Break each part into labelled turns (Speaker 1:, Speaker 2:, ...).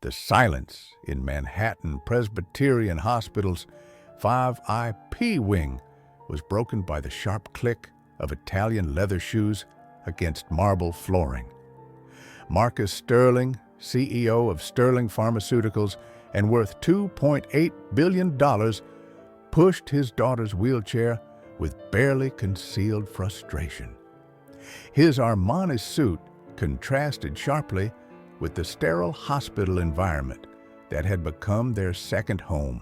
Speaker 1: The silence in Manhattan Presbyterian Hospital's 5IP wing was broken by the sharp click of Italian leather shoes against marble flooring. Marcus Sterling, CEO of Sterling Pharmaceuticals and worth $2.8 billion, pushed his daughter's wheelchair with barely concealed frustration. His Armani suit contrasted sharply with the sterile hospital environment that had become their second home.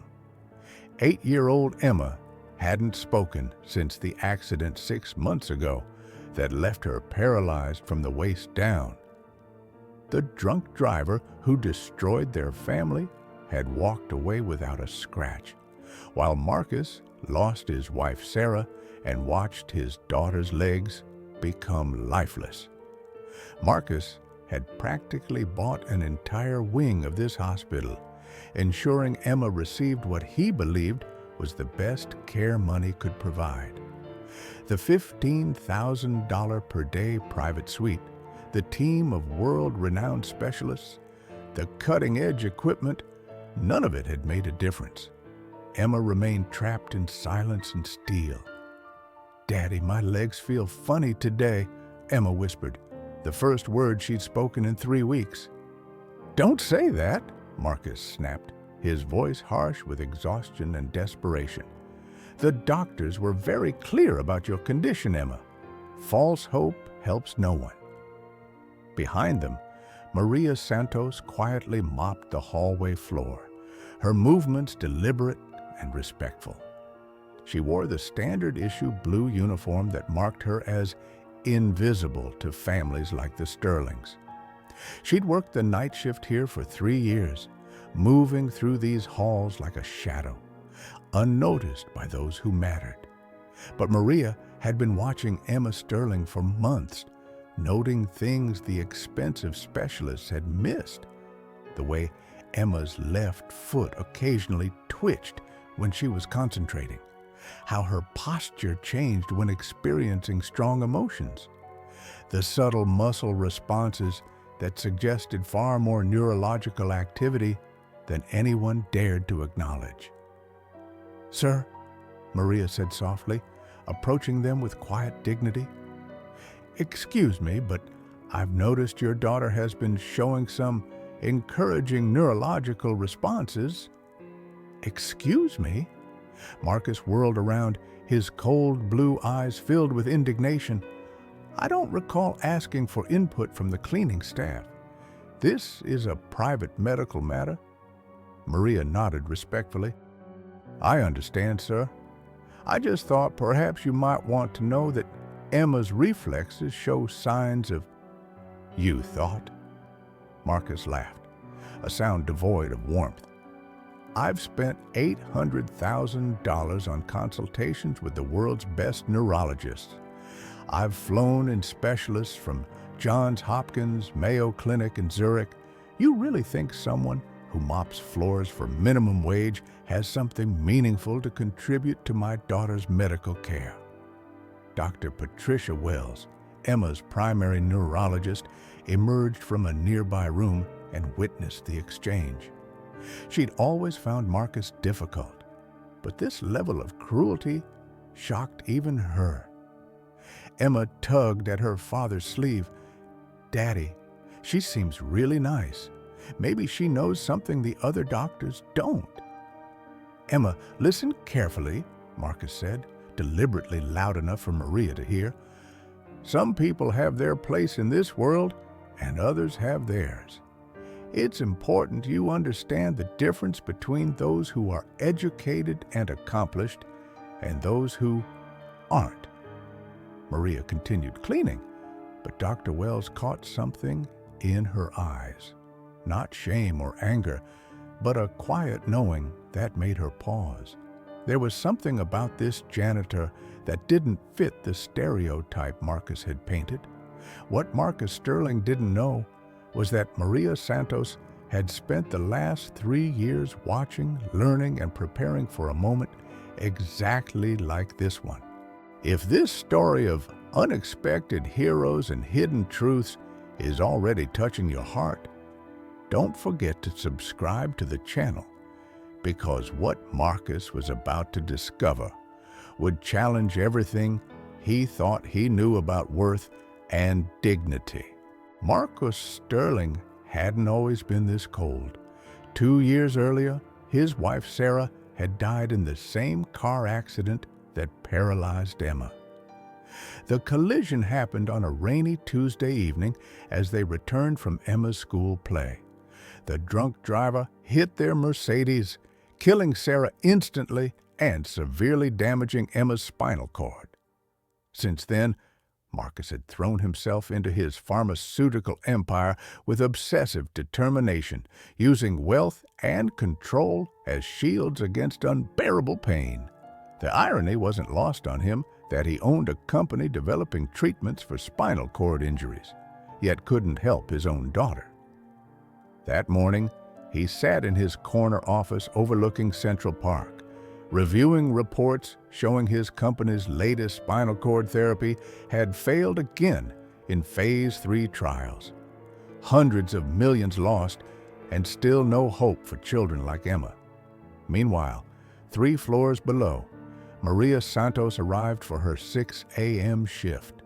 Speaker 1: 8-year-old Emma hadn't spoken since the accident 6 months ago that left her paralyzed from the waist down. The drunk driver who destroyed their family had walked away without a scratch, while Marcus lost his wife Sarah and watched his daughter's legs become lifeless. Marcus had practically bought an entire wing of this hospital, ensuring Emma received what he believed was the best care money could provide. The $15,000 per day private suite, the team of world-renowned specialists, the cutting-edge equipment, none of it had made a difference. Emma remained trapped in silence and steel. "Daddy, my legs feel funny today," Emma whispered, the first word she'd spoken in 3 weeks. "Don't say that," Marcus snapped, his voice harsh with exhaustion and desperation. "The doctors were very clear about your condition, Emma. False hope helps no one." Behind them, Maria Santos quietly mopped the hallway floor, her movements deliberate and respectful. She wore the standard-issue blue uniform that marked her as invisible to families like the Sterlings. She'd worked the night shift here for 3 years, moving through these halls like a shadow, unnoticed by those who mattered. But Maria had been watching Emma Sterling for months, noting things the expensive specialists had missed. The way Emma's left foot occasionally twitched when she was concentrating, how her posture changed when experiencing strong emotions, the subtle muscle responses that suggested far more neurological activity than anyone dared to acknowledge. "Sir," Maria said softly, approaching them with quiet dignity. "Excuse me, but I've noticed your daughter has been showing some encouraging neurological responses." "Excuse me?" Marcus whirled around, his cold blue eyes filled with indignation. "I don't recall asking for input from the cleaning staff. This is a private medical matter." Maria nodded respectfully. "I understand, sir. I just thought perhaps you might want to know that Emma's reflexes show signs of—" "You thought?" Marcus laughed, a sound devoid of warmth. "I've spent $800,000 on consultations with the world's best neurologists. I've flown in specialists from Johns Hopkins, Mayo Clinic, and Zurich. You really think someone who mops floors for minimum wage has something meaningful to contribute to my daughter's medical care?" Dr. Patricia Wells, Emma's primary neurologist, emerged from a nearby room and witnessed the exchange. She'd always found Marcus difficult, but this level of cruelty shocked even her. Emma tugged at her father's sleeve. "Daddy, she seems really nice. Maybe she knows something the other doctors don't." "Emma, listen carefully," Marcus said, deliberately loud enough for Maria to hear. "Some people have their place in this world, and others have theirs. It's important you understand the difference between those who are educated and accomplished and those who aren't." Maria continued cleaning, but Dr. Wells caught something in her eyes. Not shame or anger, but a quiet knowing that made her pause. There was something about this janitor that didn't fit the stereotype Marcus had painted. What Marcus Sterling didn't know was that Maria Santos had spent the last 3 years watching, learning, and preparing for a moment exactly like this one. If this story of unexpected heroes and hidden truths is already touching your heart, don't forget to subscribe to the channel, because what Marcus was about to discover would challenge everything he thought he knew about worth and dignity. Marcus Sterling hadn't always been this cold. 2 years earlier, his wife Sarah had died in the same car accident that paralyzed Emma. The collision happened on a rainy Tuesday evening as they returned from Emma's school play. The drunk driver hit their Mercedes, killing Sarah instantly and severely damaging Emma's spinal cord. Since then, Marcus had thrown himself into his pharmaceutical empire with obsessive determination, using wealth and control as shields against unbearable pain. The irony wasn't lost on him that he owned a company developing treatments for spinal cord injuries, yet couldn't help his own daughter. That morning, he sat in his corner office overlooking Central Park, reviewing reports showing his company's latest spinal cord therapy had failed again in Phase 3 trials. Hundreds of millions lost, and still no hope for children like Emma. Meanwhile, 3 floors below, Maria Santos arrived for her 6 a.m. shift.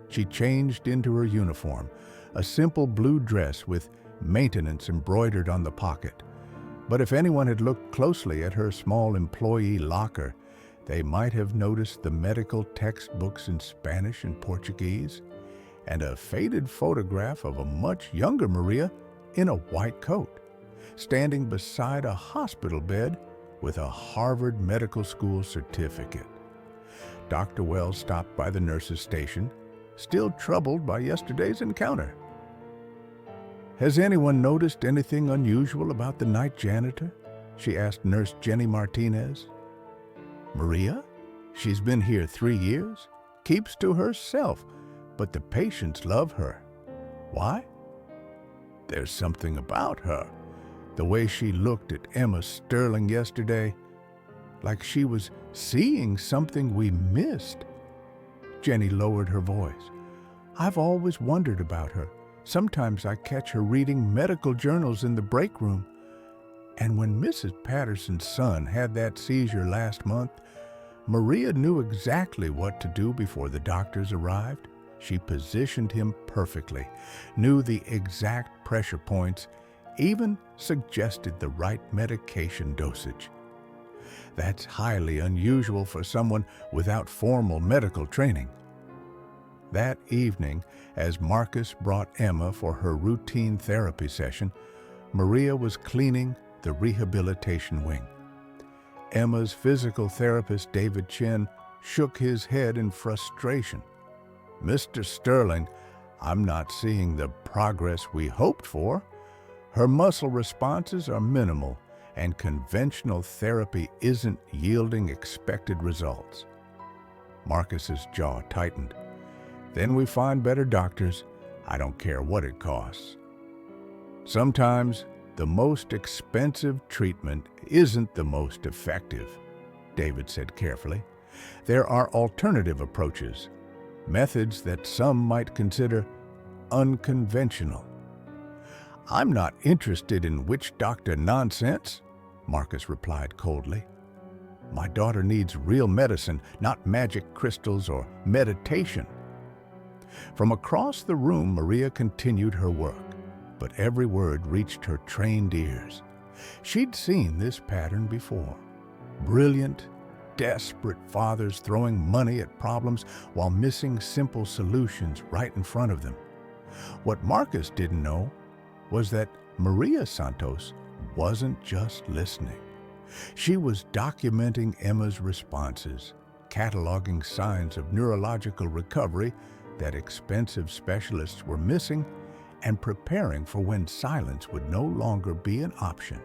Speaker 1: She changed into her uniform, a simple blue dress with maintenance embroidered on the pocket. But if anyone had looked closely at her small employee locker, they might have noticed the medical textbooks in Spanish and Portuguese, and a faded photograph of a much younger Maria in a white coat, standing beside a hospital bed with a Harvard Medical School certificate. Dr. Wells stopped by the nurse's station, still troubled by yesterday's encounter. "Has anyone noticed anything unusual about the night janitor?" she asked Nurse Jenny Martinez. "Maria? She's been here 3 years, keeps to herself, but the patients love her. Why?" "There's something about her. The way she looked at Emma Sterling yesterday, like she was seeing something we missed." Jenny lowered her voice. "I've always wondered about her. Sometimes I catch her reading medical journals in the break room. And when Mrs. Patterson's son had that seizure last month, Maria knew exactly what to do before the doctors arrived. She positioned him perfectly, knew the exact pressure points, even suggested the right medication dosage. That's highly unusual for someone without formal medical training." That evening, as Marcus brought Emma for her routine therapy session, Maria was cleaning the rehabilitation wing. Emma's physical therapist, David Chen, shook his head in frustration. "Mr. Sterling, I'm not seeing the progress we hoped for. Her muscle responses are minimal, and conventional therapy isn't yielding expected results." Marcus's jaw tightened. "Then we find better doctors. I don't care what it costs." "Sometimes the most expensive treatment isn't the most effective," David said carefully. "There are alternative approaches, methods that some might consider unconventional." "I'm not interested in witch doctor nonsense," Marcus replied coldly. "My daughter needs real medicine, not magic crystals or meditation." From across the room, Maria continued her work, but every word reached her trained ears. She'd seen this pattern before. Brilliant, desperate fathers throwing money at problems while missing simple solutions right in front of them. What Marcus didn't know was that Maria Santos wasn't just listening. She was documenting Emma's responses, cataloging signs of neurological recovery that expensive specialists were missing, and preparing for when silence would no longer be an option.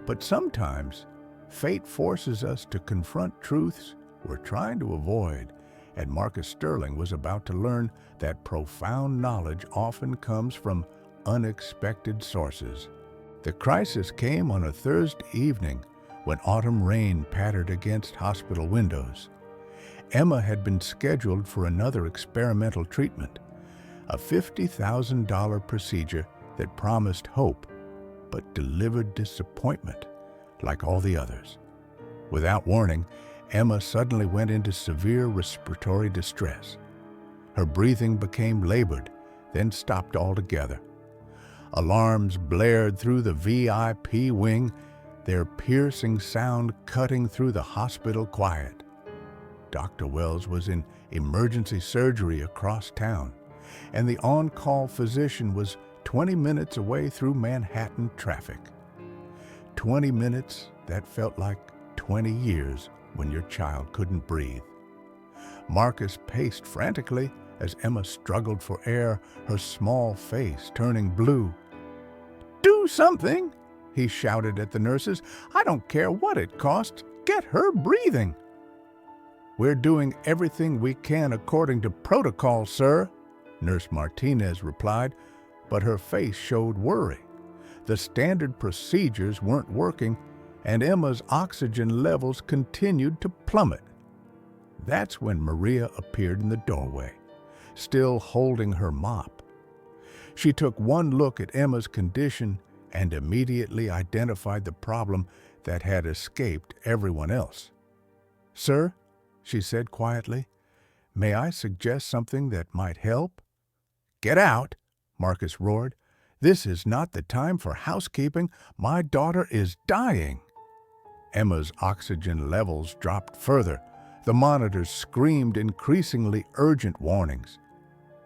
Speaker 1: But sometimes, fate forces us to confront truths we're trying to avoid, and Marcus Sterling was about to learn that profound knowledge often comes from unexpected sources. The crisis came on a Thursday evening when autumn rain pattered against hospital windows. Emma had been scheduled for another experimental treatment, a $50,000 procedure that promised hope but delivered disappointment like all the others. Without warning, Emma suddenly went into severe respiratory distress. Her breathing became labored, then stopped altogether. Alarms blared through the VIP wing, their piercing sound cutting through the hospital quiet. Dr. Wells was in emergency surgery across town, and the on-call physician was 20 minutes away through Manhattan traffic. 20 minutes that felt like 20 years when your child couldn't breathe. Marcus paced frantically as Emma struggled for air, her small face turning blue. "Do something!" he shouted at the nurses. "I don't care what it costs. Get her breathing." "We're doing everything we can according to protocol, sir," Nurse Martinez replied, but her face showed worry. The standard procedures weren't working, and Emma's oxygen levels continued to plummet. That's when Maria appeared in the doorway, still holding her mop. She took one look at Emma's condition and immediately identified the problem that had escaped everyone else. "Sir," she said quietly, "may I suggest something that might help?" "Get out!" Marcus roared. "This is not the time for housekeeping. My daughter is dying." Emma's oxygen levels dropped further. The monitors screamed increasingly urgent warnings.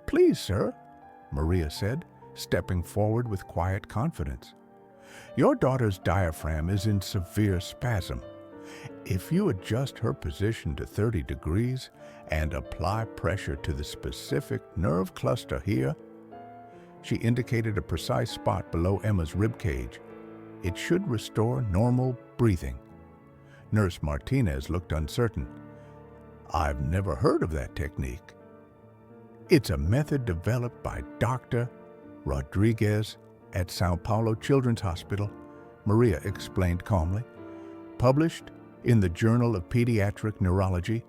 Speaker 1: "Please, sir," Maria said, stepping forward with quiet confidence. "Your daughter's diaphragm is in severe spasm. If you adjust her position to 30 degrees and apply pressure to the specific nerve cluster here," she indicated a precise spot below Emma's ribcage, "it should restore normal breathing." Nurse Martinez looked uncertain. "I've never heard of that technique." "It's a method developed by Dr. Rodriguez at Sao Paulo Children's Hospital," Maria explained calmly. "Published in the Journal of Pediatric Neurology,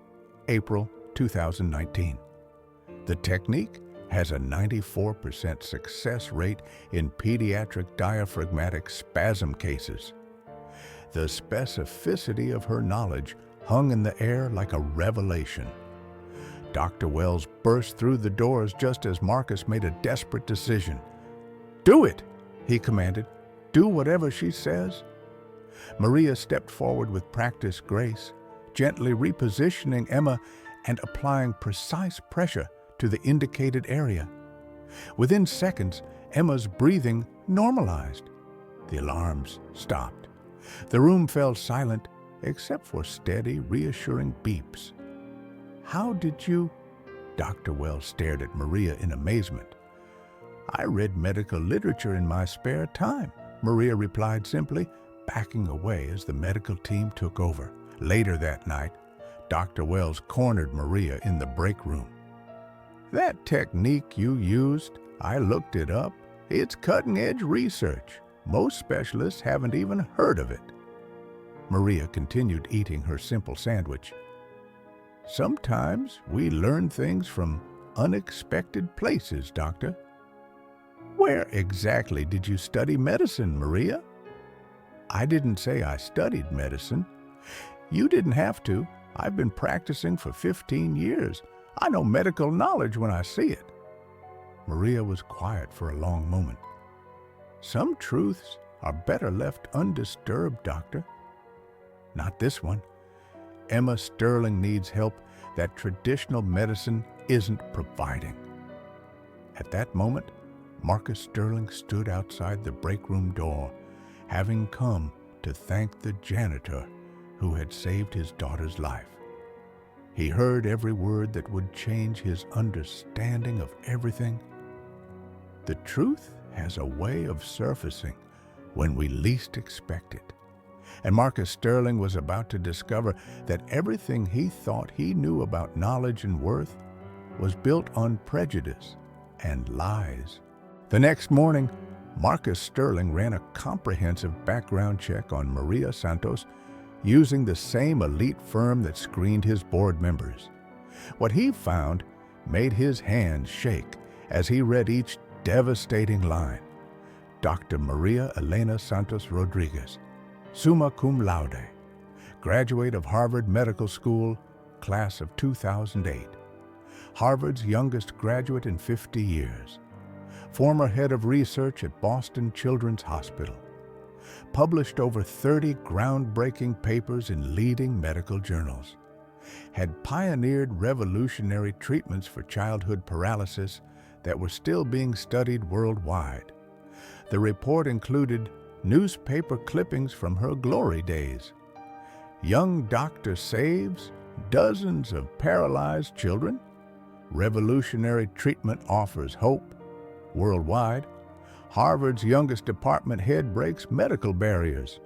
Speaker 1: April 2019. The technique has a 94% success rate in pediatric diaphragmatic spasm cases." The specificity of her knowledge hung in the air like a revelation. Dr. Wells burst through the doors just as Marcus made a desperate decision. "Do it!" he commanded. "Do whatever she says." Maria stepped forward with practiced grace, gently repositioning Emma and applying precise pressure to the indicated area. Within seconds, Emma's breathing normalized. The alarms stopped. The room fell silent, except for steady, reassuring beeps. "How did you—" Dr. Wells stared at Maria in amazement. "I read medical literature in my spare time," Maria replied simply, backing away as the medical team took over. Later that night, Dr. Wells cornered Maria in the break room. "That technique you used, I looked it up. It's cutting-edge research. Most specialists haven't even heard of it." Maria continued eating her simple sandwich. "Sometimes we learn things from unexpected places, Doctor." "Where exactly did you study medicine, Maria?" "I didn't say I studied medicine." "You didn't have to. I've been practicing for 15 years. I know medical knowledge when I see it." Maria was quiet for a long moment. "Some truths are better left undisturbed, Doctor." "Not this one. Emma Sterling needs help that traditional medicine isn't providing." At that moment, Marcus Sterling stood outside the break room door, having come to thank the janitor who had saved his daughter's life. He heard every word that would change his understanding of everything. The truth has a way of surfacing when we least expect it. And Marcus Sterling was about to discover that everything he thought he knew about knowledge and worth was built on prejudice and lies. The next morning, Marcus Sterling ran a comprehensive background check on Maria Santos using the same elite firm that screened his board members. What he found made his hands shake as he read each devastating line. Dr. Maria Elena Santos Rodriguez, summa cum laude, graduate of Harvard Medical School, class of 2008, Harvard's youngest graduate in 50 years, former head of research at Boston Children's Hospital, published over 30 groundbreaking papers in leading medical journals, had pioneered revolutionary treatments for childhood paralysis that were still being studied worldwide. The report included newspaper clippings from her glory days. Young doctor saves dozens of paralyzed children. Revolutionary treatment offers hope. Worldwide, Harvard's youngest department head breaks medical barriers.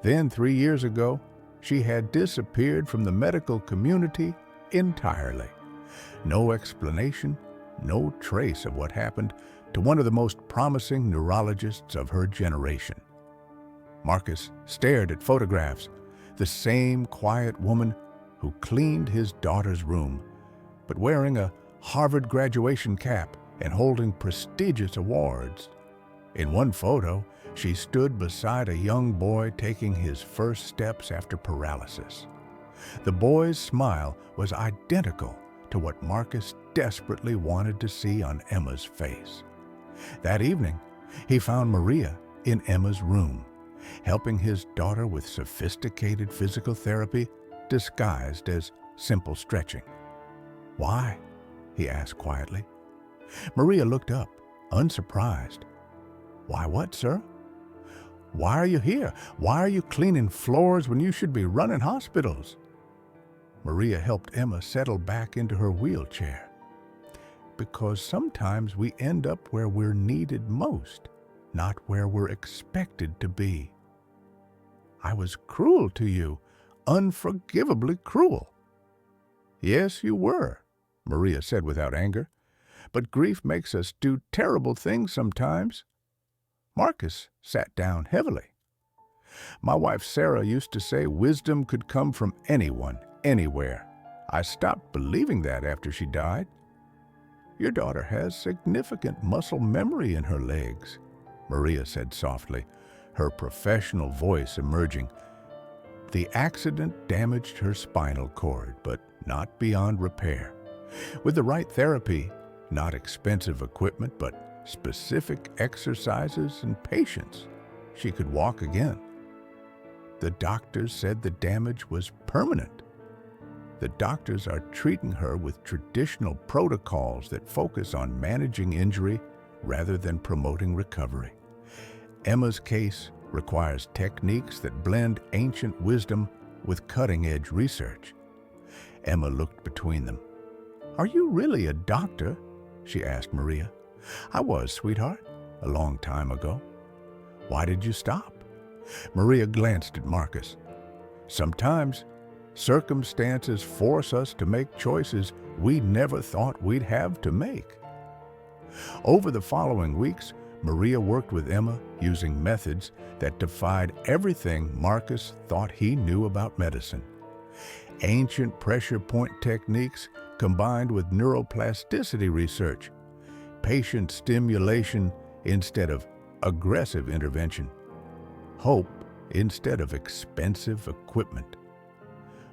Speaker 1: Then 3 years ago, she had disappeared from the medical community entirely. No explanation, no trace of what happened to one of the most promising neurologists of her generation. Marcus stared at photographs, the same quiet woman who cleaned his daughter's room, but wearing a Harvard graduation cap and holding prestigious awards. In one photo, she stood beside a young boy taking his first steps after paralysis. The boy's smile was identical to what Marcus desperately wanted to see on Emma's face. That evening, he found Maria in Emma's room, helping his daughter with sophisticated physical therapy disguised as simple stretching. "Why?" he asked quietly. Maria looked up, unsurprised. "Why what, sir? Why are you here? Why are you cleaning floors when you should be running hospitals?" Maria helped Emma settle back into her wheelchair. "Because sometimes we end up where we're needed most, not where we're expected to be. I was cruel to you, unforgivably cruel." "Yes, you were," Maria said without anger. "But grief makes us do terrible things sometimes." Marcus sat down heavily. "My wife Sarah used to say wisdom could come from anyone, anywhere. I stopped believing that after she died." "Your daughter has significant muscle memory in her legs," Maria said softly, her professional voice emerging. "The accident damaged her spinal cord, but not beyond repair. With the right therapy, not expensive equipment, but specific exercises and patience, she could walk again. The doctors said the damage was permanent. The doctors are treating her with traditional protocols that focus on managing injury rather than promoting recovery. Emma's case requires techniques that blend ancient wisdom with cutting-edge research." Emma looked between them. "Are you really a doctor?" she asked Maria. "I was, sweetheart, a long time ago." "Why did you stop?" Maria glanced at Marcus. "Sometimes circumstances force us to make choices we never thought we'd have to make." Over the following weeks, Maria worked with Emma using methods that defied everything Marcus thought he knew about medicine. Ancient pressure point techniques combined with neuroplasticity research, patient stimulation instead of aggressive intervention, hope instead of expensive equipment.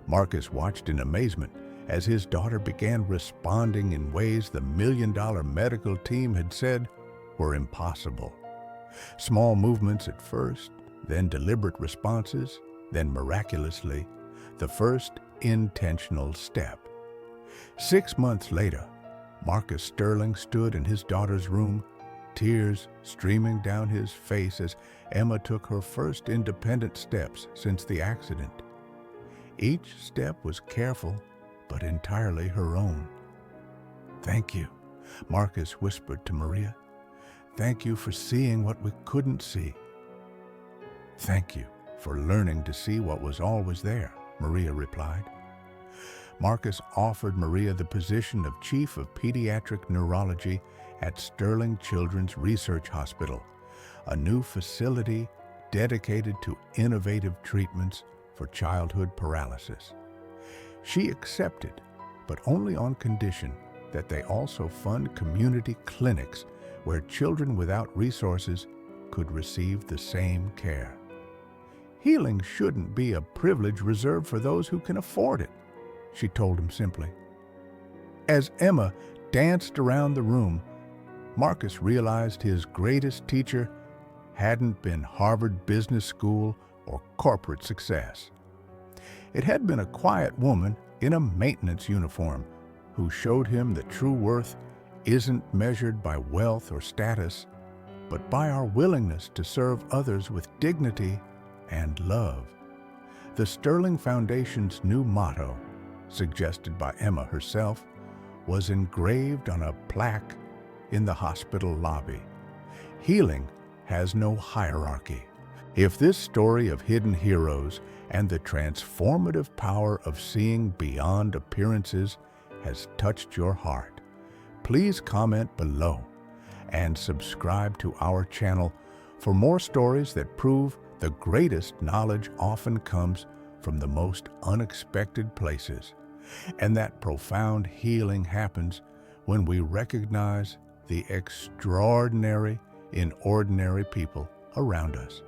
Speaker 1: Marcus watched in amazement as his daughter began responding in ways the million-dollar medical team had said were impossible. Small movements at first, then deliberate responses, then miraculously, the first intentional step. 6 months later, Marcus Sterling stood in his daughter's room, tears streaming down his face as Emma took her first independent steps since the accident. Each step was careful, but entirely her own. "Thank you," Marcus whispered to Maria. "Thank you for seeing what we couldn't see." "Thank you for learning to see what was always there," Maria replied. Marcus offered Maria the position of Chief of Pediatric Neurology at Sterling Children's Research Hospital, a new facility dedicated to innovative treatments for childhood paralysis. She accepted, but only on condition that they also fund community clinics where children without resources could receive the same care. Healing shouldn't be a privilege reserved for those who can afford it, she told him simply. As Emma danced around the room, Marcus realized his greatest teacher hadn't been Harvard Business School or corporate success. It had been a quiet woman in a maintenance uniform who showed him that true worth isn't measured by wealth or status, but by our willingness to serve others with dignity and love. The Sterling Foundation's new motto, suggested by Emma herself, was engraved on a plaque in the hospital lobby. Healing has no hierarchy. If this story of hidden heroes and the transformative power of seeing beyond appearances has touched your heart, please comment below and subscribe to our channel for more stories that prove the greatest knowledge often comes from the most unexpected places, and that profound healing happens when we recognize the extraordinary in ordinary people around us.